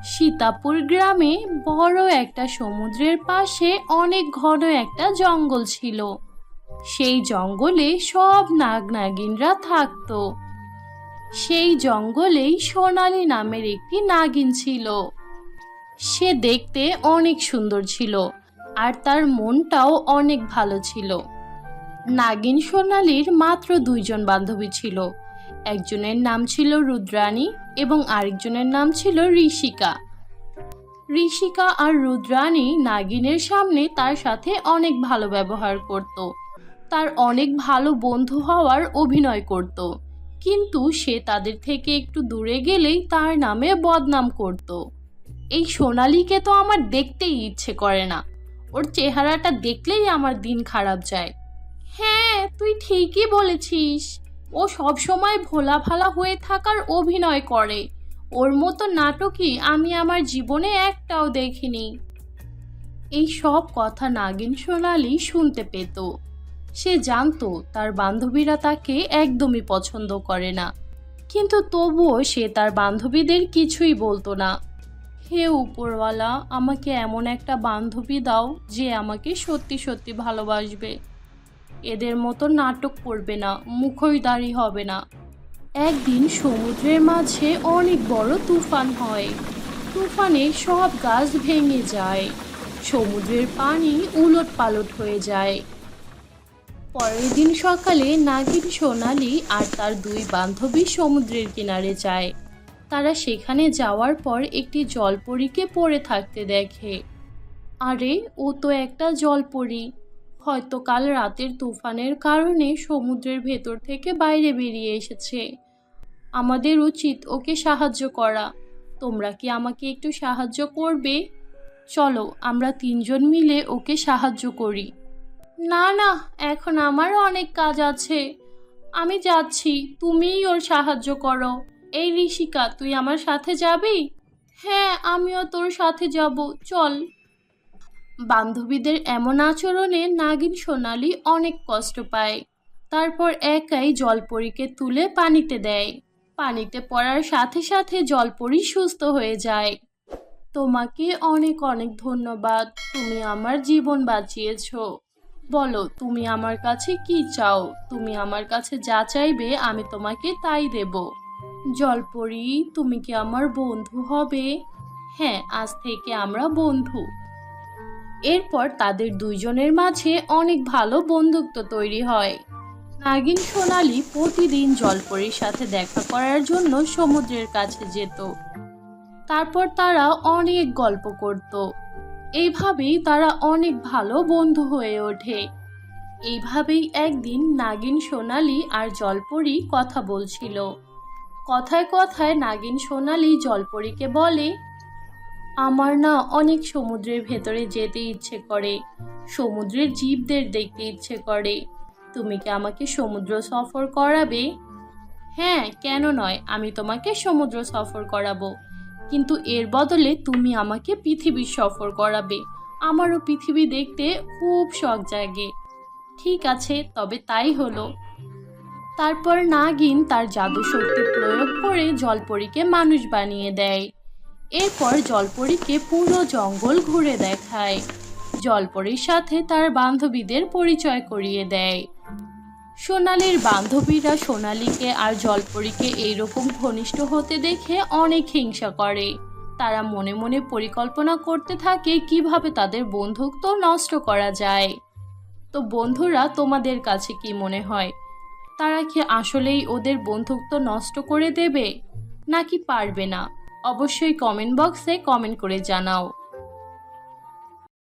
সীতাপুর গ্রামে বড় একটা সমুদ্রের পাশে অনেক ঘন একটা জঙ্গল ছিল। সেই জঙ্গলে সব নাগ নাগিনরা থাকতো। সেই জঙ্গলেই সোনালী নামের একটি নাগিন ছিল। সে দেখতে অনেক সুন্দর ছিল আর তার মনটাও অনেক ভালো ছিল। নাগিন সোনালীর মাত্র দুইজন বান্ধবী ছিল। একজনের নাম ছিল রুদ্রাণী এবং আরেকজনের নাম ছিল ঋষিকা। ঋষিকা আর রুদ্রাণী নাগিনের সামনে তার সাথে অনেক ভালো ব্যবহার করত। তার অনেক ভালো বন্ধু হওয়ার অভিনয় করত, কিন্তু সে তাদের থেকে একটু দূরে গেলেই তার নামে বদনাম করত। এই সোনালীকে তো আমার দেখতেই ইচ্ছে করে না, ওর চেহারাটা দেখলেই আমার দিন খারাপ যায়। হ্যাঁ, তুই ঠিকই বলেছিস। ও সব সময় ভোলা ভালা হয়ে থাকার অভিনয় করে। ওর মতো নাটকই আমি আমার জীবনে একটাও দেখিনি। এই সব কথা নাগিন সোনালী শুনতে পেত। সে জানতো তার বান্ধবীরা তাকে একদমই পছন্দ করে না, কিন্তু তবুও সে তার বান্ধবীদের কিছুই বলতো না। হে উপরওয়ালা, আমাকে এমন একটা বান্ধবী দাও যে আমাকে সত্যি সত্যি ভালোবাসবে, এদের মতো নাটক করবে না, মুখোশধারী হবে না। একদিন সমুদ্রের মাঝে অনেক বড় তুফান হয়। তুফানে সব গাছ ভেঙে যায়, সমুদ্রের পানি উলট পালট হয়ে যায়। পরের দিন সকালে নাগিন সোনালী আর তার দুই বান্ধবী সমুদ্রের কিনারে যায়। তারা সেখানে যাওয়ার পর একটি জলপরীকে পড়ে থাকতে দেখে। আরে, ও তো একটা জলপরী। হয়তো কাল রাতের তুফানের কারণে সমুদ্রের ভেতর থেকে বাইরে বেরিয়ে এসেছে। আমাদের উচিত ওকে সাহায্য করা। তোমরা কি আমাকে একটু সাহায্য করবে? চলো আমরা তিনজন মিলে ওকে সাহায্য করি। না না, এখন আমার অনেক কাজ আছে, আমি যাচ্ছি, তুমিই ওর সাহায্য করো। এই ঋষিকা, তুই আমার সাথে যাবি? হ্যাঁ, আমিও তোর সাথে যাব, চল। বান্ধবীদের এমন আচরণে নাগিন সোনালী অনেক কষ্ট পায়। তারপর একাই জলপরীকে তুলে পানিতে দেয়। পানিতে পড়ার সাথে সাথে জলপরী সুস্থ হয়ে যায়। তোমাকে অনেক অনেক ধন্যবাদ, তুমি আমার জীবন বাঁচিয়েছো। বলো, তুমি আমার কাছে কি চাও? তুমি আমার কাছে যা চাইবে আমি তোমাকে তাই দেব। জলপরী, তুমি কি আমার বন্ধু হবে? হ্যাঁ, আজ থেকে আমরা বন্ধু। এরপর তাদের দুইজনের মাঝে অনেক ভালো বন্ধুত্ব তৈরি হয়। নাগিন সোনালী প্রতিদিন জলপরীর সাথে দেখা করার জন্য সমুদ্রের কাছে যেত। তারপর তারা অনেক গল্প করত। এইভাবেই তারা অনেক ভালো বন্ধু হয়ে ওঠে। এইভাবেই একদিন নাগিন সোনালী আর জলপরী কথা বলছিল। কথায় কথায় নাগিন সোনালী জলপরীকে বলে, আমার না অনেক সমুদ্রের ভেতরে যেতে ইচ্ছে করে, সমুদ্রের জীবদের দেখতে ইচ্ছে করে। তুমি কি আমাকে সমুদ্র সফর করাবে? হ্যাঁ, কেন নয়, আমি তোমাকে সমুদ্র সফর করাবো, কিন্তু এর বদলে তুমি আমাকে পৃথিবীর সফর করাবে। আমারও পৃথিবী দেখতে খুব শখ জাগে। ঠিক আছে, তবে তাই হলো। তারপর নাগিন তার জাদু শক্তি প্রয়োগ করে জলপরীকে মানুষ বানিয়ে দেয়। এরপর জলপরীকে পুরো জঙ্গল ঘুরে দেখায়। জলপরীর সাথে তার বান্ধবীদের পরিচয় করিয়ে দেয়। সোনালীর বান্ধবীরা সোনালীকে আর জলপরীকে এইরকম ঘনিষ্ঠ হতে দেখে অনেক হিংসা করে। তারা মনে মনে পরিকল্পনা করতে থাকে কিভাবে তাদের বন্ধুত্ব নষ্ট করা যায়। তো বন্ধুরা, তোমাদের কাছে কি মনে হয়, তারা কি আসলেই ওদের বন্ধুত্ব নষ্ট করে দেবে নাকি পারবে না? অবশ্যই কমেন্ট বক্সে কমেন্ট করে জানাও।